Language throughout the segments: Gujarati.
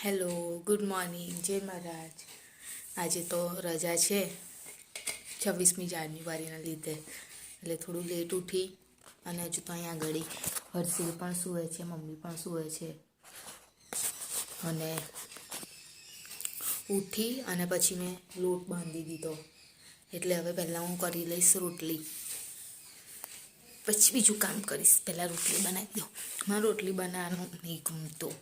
હેલો, ગુડ મોર્નિંગ, જય મહારાજ. આજે તો રજા છે 26મી જાન્યુઆરીના લીધે, એટલે થોડું લેટ ઉઠી. અને હજુ તો અહીંયા આગળ હર્ષિલ પણ સૂવે છે, મમ્મી પણ સૂવે છે. અને ઉઠી અને પછી મેં લોટ બાંધી દીધો, એટલે હવે પહેલાં હું કરી લઈશ રોટલી, પછી બીજું કામ કરીશ. પહેલાં રોટલી બનાવી દો. મારે રોટલી બનાવવાનું નહીં ગમતું.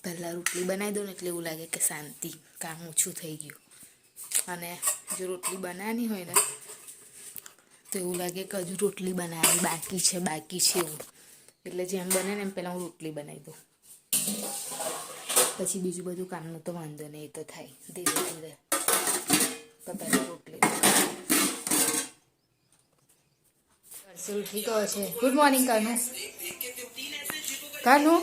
પહેલાં રોટલી બનાવી દઉં ને એટલે એવું લાગે કે શાંતિ, કામ ઓછું થઈ ગયું. અને જો રોટલી બનાવવાની હોય ને તો એવું લાગે કે હજુ રોટલી બનાવવાની બાકી છે એવું. એટલે જેમ બને ને એમ પહેલાં હું રોટલી બનાવી દઉં, પછી બીજું બધું કામનું તો વાંધો નહીં, એ તો થાય ધીરે ધીરે. તો પહેલાં રોટલી ઉઠી ગયો છે. Good morning Kanu.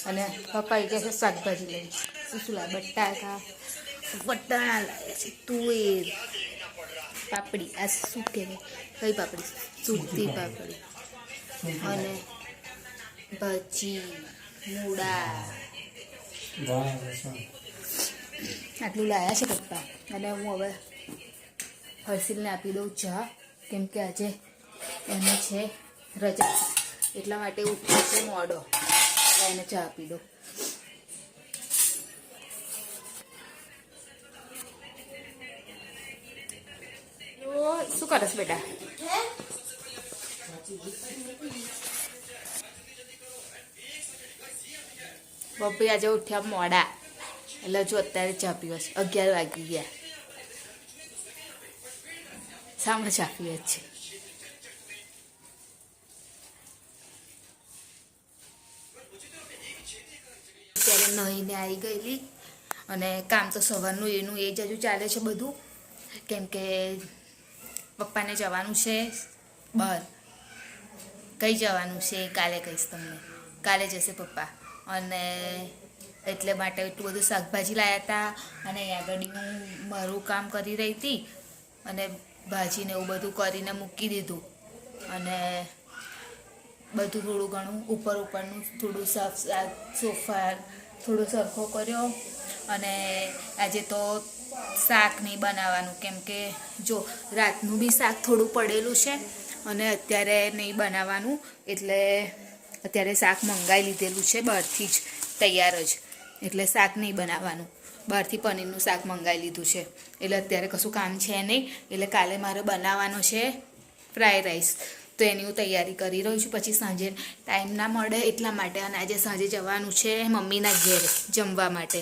અને પપ્પા એ કહે છે શાકભાજી લઈ. શું લાવે? બટાકા, વટાણા લાવ્યા છે, તુવેર, પાપડી. આ શું કહેવાય? કઈ પાપડી? સુરતી પાપડી. અને ભાજી, મૂળા, આટલું લાવ્યા છે પપ્પા. અને હું હવે હર્ષિલને આપી દઉં ચા, કેમ કે આજે એને છે રજા, એટલા માટે ઉઠ્યો છે મોડો. એને ચા આપી દો. શું કરસ બેટા? પપ્પી આજે ઉઠ્યા મોડા, એટલે હજુ અત્યારે ચા પીવા છે. 11 વાગી ગયા, સામે ચા પીવે છે. ત્યારે નહીને આવી ગયેલી, અને કામ તો સવારનું એનું એ જ હજુ ચાલે છે બધું, કેમ કે પપ્પાને જવાનું છે બહાર. કઈ જવાનું છે કાલે કહીશ તમને. કાલે જશે પપ્પા, અને એટલે માટે એટલું બધું શાકભાજી લાવ્યા હતા. અને આગળ હું મારું કામ કરી રહી હતી, અને ભાજીને એવું બધું કરીને મૂકી દીધું. અને બધું થોડું ઘણું ઉપરનું થોડું સાફ, સોફા થોડો સરખો કર્યો. અને આજે તો શાક નહીં બનાવવાનું, કેમ કે જો રાતનું બી શાક થોડું પડેલું છે, અને અત્યારે નહીં બનાવવાનું. એટલે અત્યારે શાક મંગાવી લીધેલું છે બહારથી જ તૈયાર જ, એટલે શાક નહીં બનાવવાનું. બહારથી પનીરનું શાક મંગાવી લીધું છે, એટલે અત્યારે કશું કામ છે નહીં. એટલે કાલે મારે બનાવવાનો છે ફ્રાઈડ રાઈસ, તો એની હું તૈયારી કરી રહી છું. પછી સાંજે ટાઈમ ના મળે એટલા માટે. અને આજે સાંજે જવાનું છે મમ્મીના ઘેરે જમવા માટે,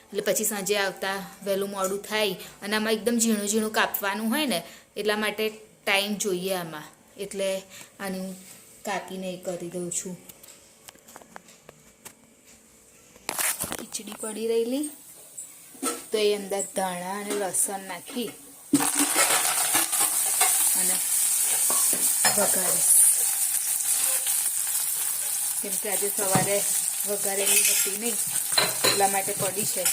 એટલે પછી સાંજે આવતા વહેલું મોડું થાય. અને આમાં એકદમ ઝીણું ઝીણું કાપવાનું હોય ને, એટલા માટે ટાઈમ જોઈએ આમાં. એટલે આની હું કાપીને એ કરી દઉં છું. ખીચડી પડી રહેલી, તો એ અંદર ધાણા અને લસણ નાખી અને વઘારી, કેમ કે આજે સવારે વઘારેલી હતી નહીં, એટલા માટે પડી છે.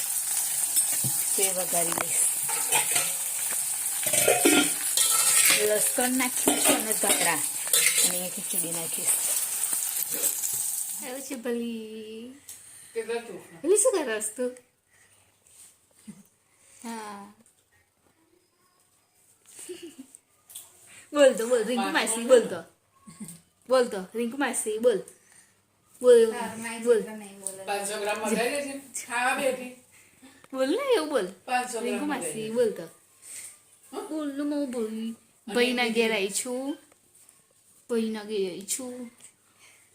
તે વઘારી લઈશ. લસણ નાખીશ અને ધાણા, અને એ ખીચડી નાખીશ. આવ્યો છે ભલી. ભલી શું કરસ તું? હા બોલ તો, બોલ રિંકુ માસી, બોલ તો, બોલ તો રિંકુ માસી, બોલ બોલ બોલ. 500 ગ્રામ મગાઈ લેજે ખાવા બેઠી. બોલ ને એવું બોલ. રિંકુ માસી બોલ તો. બોલ મો બોલ. ભાઈના ઘેર આવી છું, ભાઈના ઘેર આવી છું.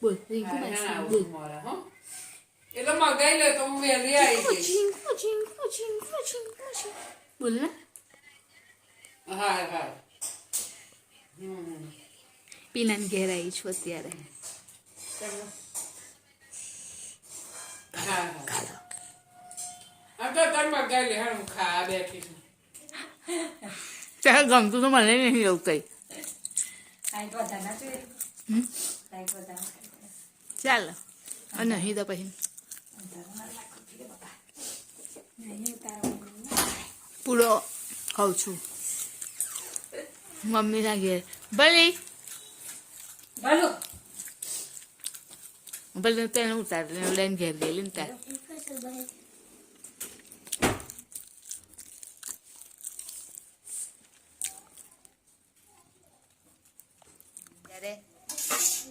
બોલ રિંકુ માસી બોલ. એટલે મગાઈ લે તો હું વહેલી આવી જઈશ. બોલ ને. હા હા. પીનાને ઘેર આવી છું અત્યારે. હા હા. તો તર મગાઈ લે, હું ખાવા બેઠી છું. ચાલ ગમતું તો મને નહીં એવું કઈ. ચાલ નહીં તો પછી પૂરો ખાઉં છું મમ્મીના ઘેર. ભલે ભલે તેને ઉતાર લઈને ઘેર ગયેલી ને તાર ત્યારે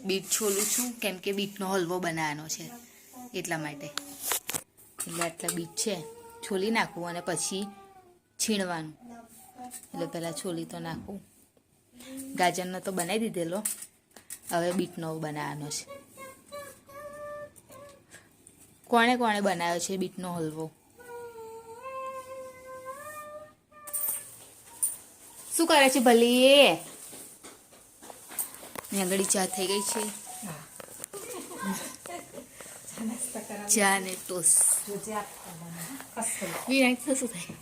બીટ છોલું છું કેમ કે બીટનો હલવો બનાવવાનો છે એટલા માટે. એટલે આટલા બીટ છે છોલી નાખવું અને પછી છીણવાનું. એટલે પહેલાં છોલી તો નાખું. ગાજરનો તો બનાવી દીધેલો, હવે બીટનો બનાવવાનો છે. કોણે કોણે બનાવ્યો છે બીટનો હલવો? શું કરે છે ભલી? આગળ ચા થઈ ગઈ છે. ચા ને ટોસ. વિરાટ તો શું થાય?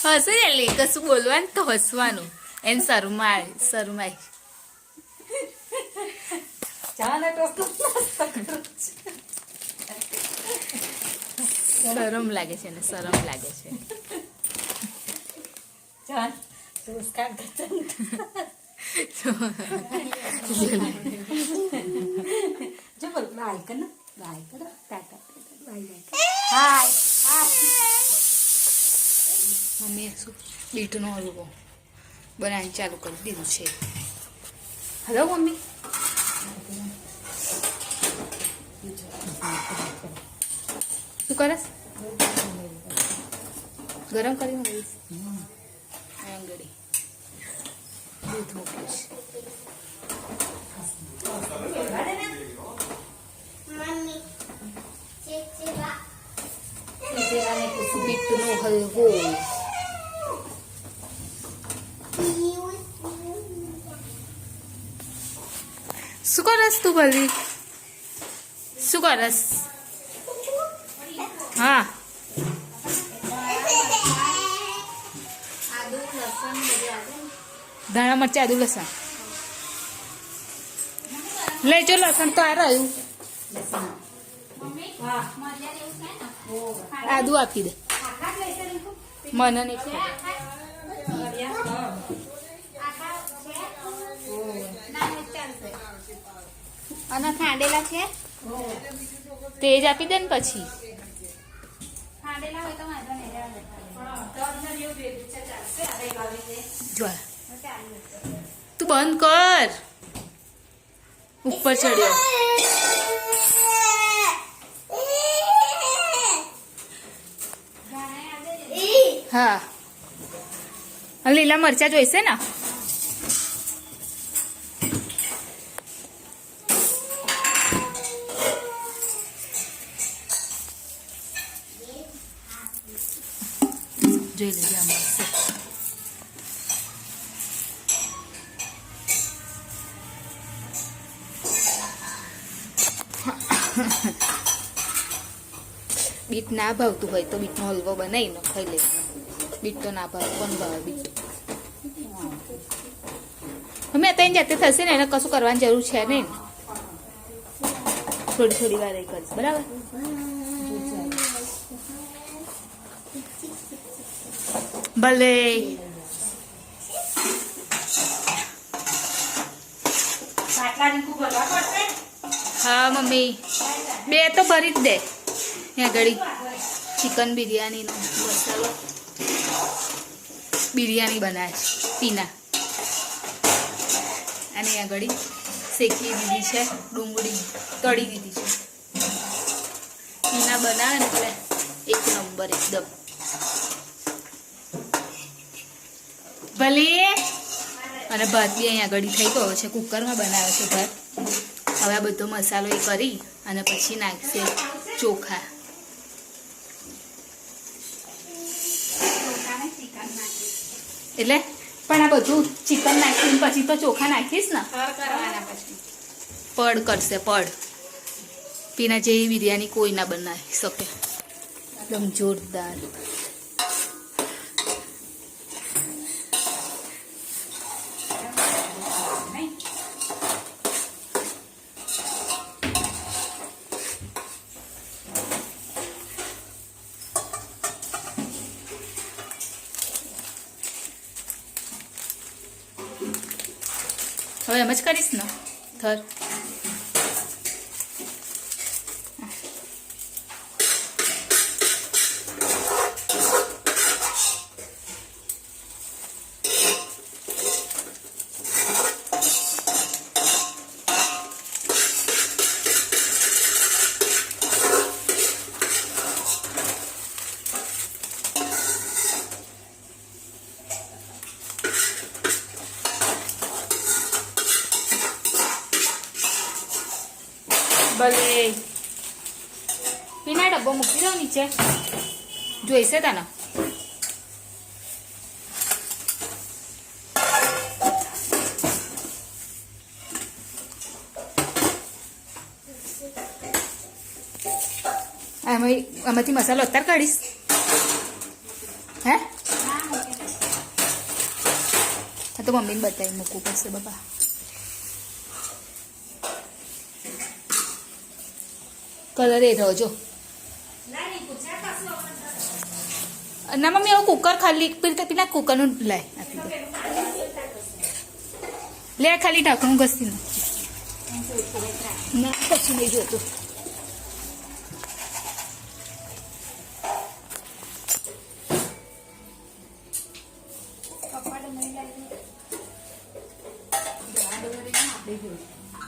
હસે લે કશું બોલવાનું તો હસવાનું. એને શરમાય. શરમ લાગે છે ને શરમ લાગે છે. મમ્મીએ શું બીટનો હલવો બનાવીને ચાલુ કરી દીધું છે. Hello mummy. શું કરસ? ગરમ કરી મૂકીશ. આંગળી દૂધ મૂકીશ. બીટનો હલવો. શું કરસ તું ભલી? શું કરસ? હા ધાણા મરચાં આદુ લસણ લેજો. લસણ તો આ રહ્યું. આદુ આપી દે મને નહીં ખબર. અને ખાંડેલા છે તે જ આપી દે ને પછી. જો તું બંધ કર. ઉપર ચડ્યો. હા લીલા મરચા જોઈશે ને? જોઈ લેજે આમાં બીટ ના ભાવતું હોય તો બીટનો હલવો બનાવીને ખાઈ લેવાનો. બીટ તો ના ભાવે, કોણ ભાવે બીટ? અમે અત્યારે જાતે થશે ને એને કશું કરવાની જરૂર છે નહીં. થોડી વાર એ કરીશ બરાબર. ભલે હા મમ્મી 2 તો ભરી જ દે. ત્યાં ઘડી ચિકન બિરયાનીનો મસાલો બિરયાની બનાવે છે પીના. અને આ ઘડી શેકી દીધી છે, ડુંગળી તળી દીધી છે. પીના બનાવે ને એટલે 1 નંબર એકદમ. ભલે અને ભાત બી અહીંયા આગળ થઈ ગયો છે. કુકરમાં બનાવે છે ભાત. હવે આ બધો મસાલો એ કરી અને પછી નાખશે ચોખા. એટલે પણ આ બધું ચિકન નાખીને પછી તો ચોખા નાખીશ ને. પડ કરશે પડ. પીના જેવી બિરયાની કોઈ ના બનાવી શકે. એકદમ જોરદાર. હવે એમ જ કરીશ ને થર ભલે પીના ડબ્બો મૂકી દો નીચે જોઈશે તને આમાંથી મસાલો અત્યારે કાઢીશ હે હા તો મમ્મીને બતાવી મૂકવું પડશે બાપા કલર એ રહ્યો જો ના મમ્મી હવે કુકર ખાલી પેલા કુકરનું લાય આપી દે લે ખાલી ઢાંકણું ઘસી ના પછી નહીં જોતું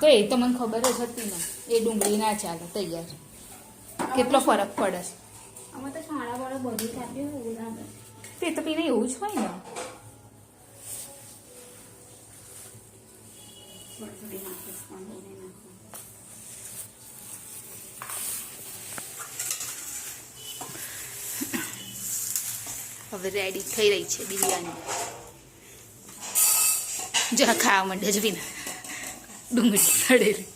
તો એ તો મને ખબર જ હતી ને એ ડુંગળી ના ચાલે તૈયાર કેટલો ફરક પડે છે આમાં તો છાણા વાળો બધું કાપ્યું તે તો પીને એવું જ હોય ને હવે રેડી થઈ રહી છે બિરયાની જરા ખાવા માંડે જ વિના ડુંગળી સડેલી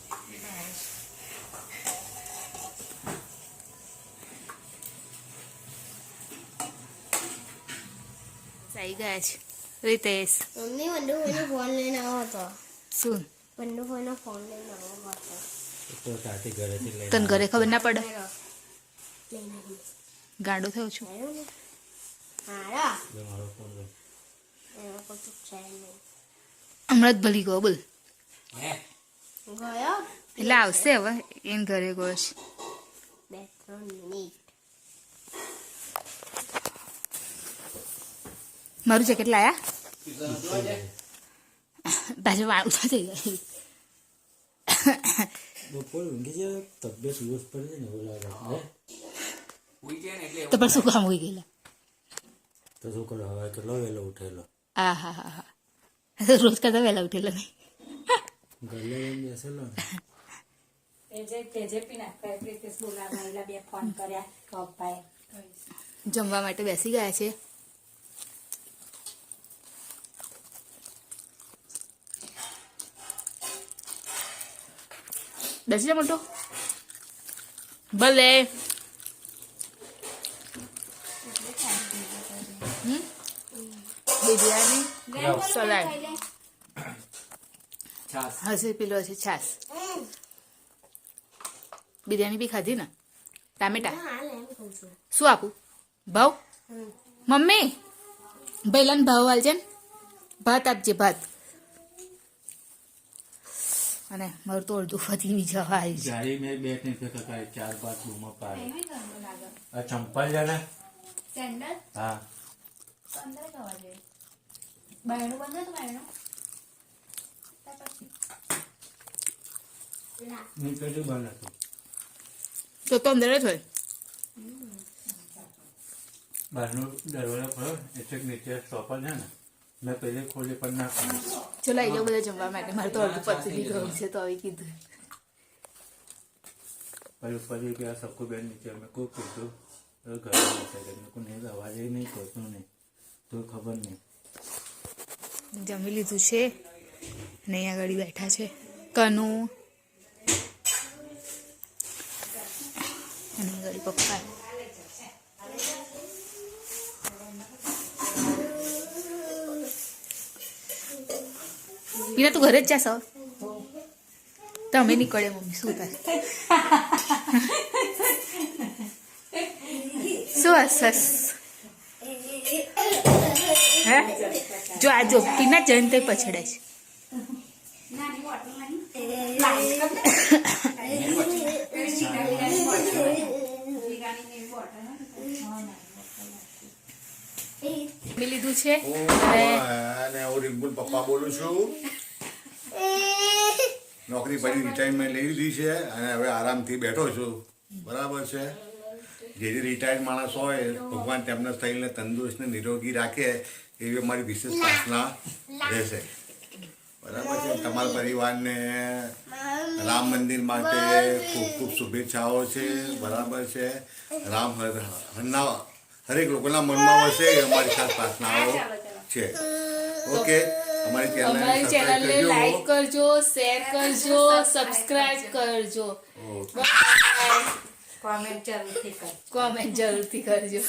આવી ગયા છે રીતેશ મમ્મી વંડુભાઈનો ફોન લઈને આવ્યો હતો શું વંડુભાઈનો ફોન લઈને આવ્યો હતો તો તાતી ઘરેથી લઈને તને ઘરે ખબર ના પડે લઈને ગાંડો થયો છું આવ્યો ને હારા મારો ફોન લો એનો કશું છે નહીં હમણાં જ ભલી ગયો બોલ હે ગયો એટલે આવશે હવે એને ઘરે ગયો છે 2-3 મિનિટ મારું જેકેટ લાયા પાછું વાળું થઈ ગયું બપોર ઊંઘી જાય તબિયત લૂઝ પડી જાય ને એવું લાગે તો પણ શું કામ હોઈ ગયેલા તો શું કરો હવે કેટલો વહેલો ઉઠેલો હા હા હા હા રોજ કરતા વહેલા ઉઠેલો નહીં ગલે લઈને બેસેલો ને જમવા માટે બેસી ગયા છે બેસી જા મોટો ભલે બિરયાની સલાડ હશે પેલો છે છાસ બિરયાની બી ખાધી ને ટામેટા શું આપું ભાવ મમ્મી પહેલાને ભાવ હાલજે ને ભાત આપજે ભાત અને મારું તો અડધું ફતી બી જવા આવી છે ગાડી મેં બે નહીં તો કાંઈ 4-5 બૂમો પાડે આ ચંપલ છે ને સેન્ડલ હા અંદર ખાવા જોઈએ બાયણું બંધ હતું બાયણું નીકળ્યું બંધ હતું તો અંદર જ હોય બહારનો દરવાજો ખોલો એટલે નીચે સ્ટોપર છે ને મેં પહેલે ખોલી પણ ના ખોલી ચલો આવી જાઓ બધા જમવા માટે મારે તો અડધું પતી બી ગયું છે તો આવી કીધું પછી ઉપર ગયા સબકો બેન નીચે મેં કોઈ કીધું ઘરે બેસે મેં કોઈ નહીં અવાજ નહીં કોઈનું નહીં તો ખબર નહીં જમી લીધું છે અને અહીંયા આગળ બેઠા છે કનુ અને આગળ પપ્પા બીના તું ઘરે જ જાસ તમે નીકળે મમ્મી શું થાય શું હસસ હે જો આ જો પીના જઈને તે પછડે છે નાની બોટલ નહીં લાઈટ કપ પેલી શીરાની બોટલ શીરાની બોટલ મેં લીધું છે અને હું રિમ્પુલ પપ્પા બોલું છું. નોકરી પછી રિટાયરમેન્ટ લઈ લીધી છે અને હવે આરામથી બેઠો છું. બરાબર છે. જે જે રિટાયર્ડ માણસ હોય ભગવાન તેમના શરીરને તંદુરસ્ત ને નિરોગી રાખે એવી અમારી વિશેષ પ્રાર્થના રહેશે. બરાબર છે. તમારા પરિવારને રામ મંદિર માટે ખૂબ ખૂબ શુભેચ્છાઓ છે. બરાબર છે. રામ હરેક લોકોના મનમાં વસે એ અમારી ખાસ પ્રાર્થનાઓ છે. ઓકે. અમારી ચેનલને લાઈક કરજો, શેર કરજો, સબસ્ક્રાઇબ કરજો. કોમેન્ટ જરૂરથી કર કોમેન્ટ જરૂરથી કરજો.